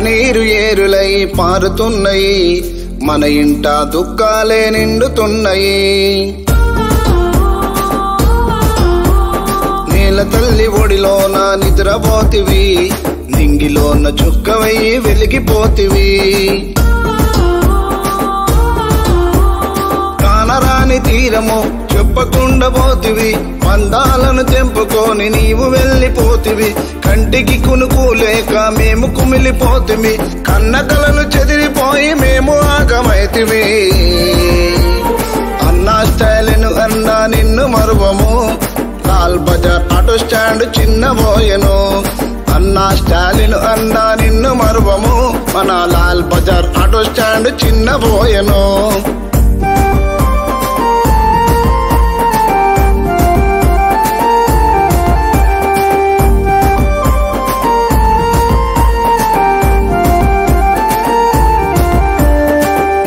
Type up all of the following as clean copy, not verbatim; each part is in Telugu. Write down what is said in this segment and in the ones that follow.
కన్నీరు ఏరులై పారుతున్నాయి, మన ఇంట దుఃఖాలే నిండుతున్నాయి. నేల తల్లి ఒడిలోన నిద్రపోతివి, నింగిలోన చుక్కవై వెలిగిపోతివి. కానరాని తీరము చెప్పకుండా పోతివి, పందాలను తెంపుకొని నీవు వెళ్ళిపోతివి. కంటికి కునుకు లేక మేము కుమిలిపోతివి, కన్న కలలు చెదిరిపోయి మేము ఆగమైతివి. అన్నా స్టైలను అన్నా నిన్ను మరువము, లాల్ బజార్ ఆటో స్టాండ్ చిన్నబోయెను. అన్నా స్టాలిన్ అన్నా నిన్ను మరువము, మన లాల్ బజార్ ఆటో స్టాండ్ చిన్నబోయెను.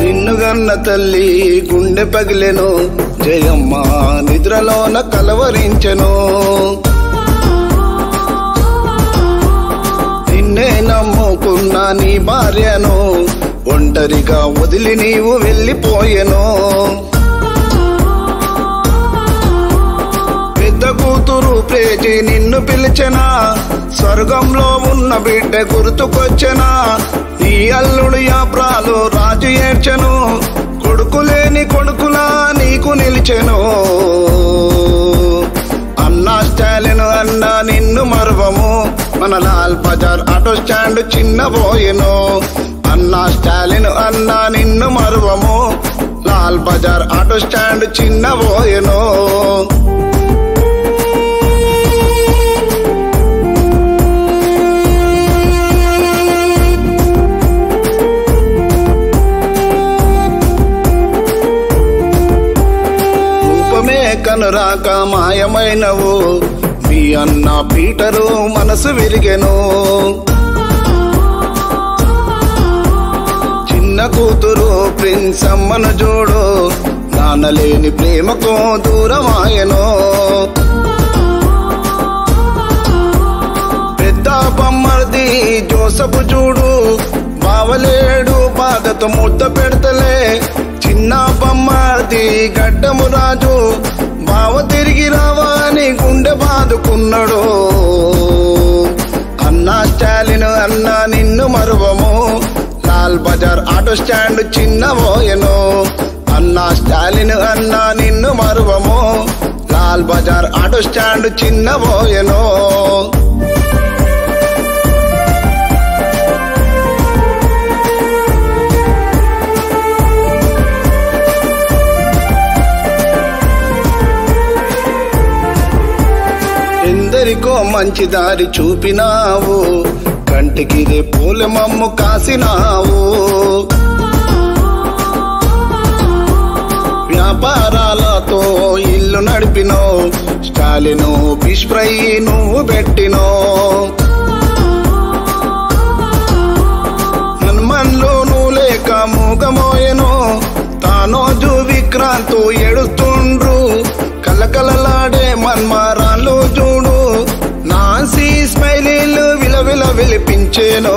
నిన్నుగన్న తల్లి గుండె పగిలెను, జయమ్మ నిద్రలోన కలవరించెను. నిన్నే నమ్ముకున్న నీ భార్యను ఒంటరిగా వదిలి నీవు వెళ్ళిపోయెను. పెద్ద కూతురు ప్రేచి నిన్ను పిలిచెనా, స్వర్గంలో ఉన్న బిడ్డ గుర్తుకొచ్చెనా. నీ అల్లుడు యాప్రాలు రాజు ఏడ్చెను, కొడుకులేని కొడుకులా నీకు నిలిచెను. అన్నా స్టాలిన్ అన్నా నిన్ను మరువము, మన లాల్ బజార్ ఆటో స్టాండ్ చిన్నబోయెను. అన్నా స్టాలిన్ అన్నా నిన్ను మరువము, లాల్ బజార్ ఆటో స్టాండ్ చిన్నబోయెను. కనురాక మాయమైనవు, మీ అన్న పీటరు మనసు విరిగెను. చిన్న కూతురు ప్రిన్స్ అమ్మను చూడు, నాన్నలేని ప్రేమకు దూరమాయను. పెద్ద బొమ్మర్ది జోసపు చూడు, బావలేడు బాధతో ముద్ద పెడతలే. చిన్న బొమ్మర్ది గడ్డము రాజు, బావ తిరిగి రావా అని గుండె బాదుకున్నాడు. అన్నా స్టాలిన్ అన్నా నిన్ను మరువము, లాల్ బజార్ ఆటో స్టాండ్ చిన్నబోయెను. అన్నా స్టాలిన్ అన్నా నిన్ను మరువము, లాల్ బజార్ ఆటో స్టాండ్ చిన్నబోయెను. ఎందరికో మంచి దారి చూపినావు, కంటికి రే పూలమమ్ము కాసినావు. వ్యాపారాలతో ఇల్లు నడిపినో, స్టాలిను ఫిష్ ఫ్రై నువ్వు పెట్టినో. హనుమన్లు నువ్వు లేక మూగమోయెను, తానోజు విక్రాంతు ఏడుస్తుండ్రు. కలకలలాడే మన్మారాలు చూడు, నాన్సీ స్మైలీలు విలవిల విలిపించేను.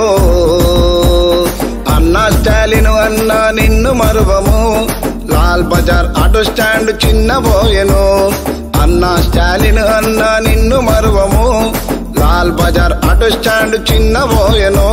అన్నా స్టాలిన్ అన్నా నిన్ను మరువము, లాల్ బజార్ ఆటో స్టాండ్ చిన్నబోయెను. అన్నా స్టాలిన్ అన్నా నిన్ను మరువము, లాల్ బజార్ ఆటో స్టాండ్ చిన్నబోయెను.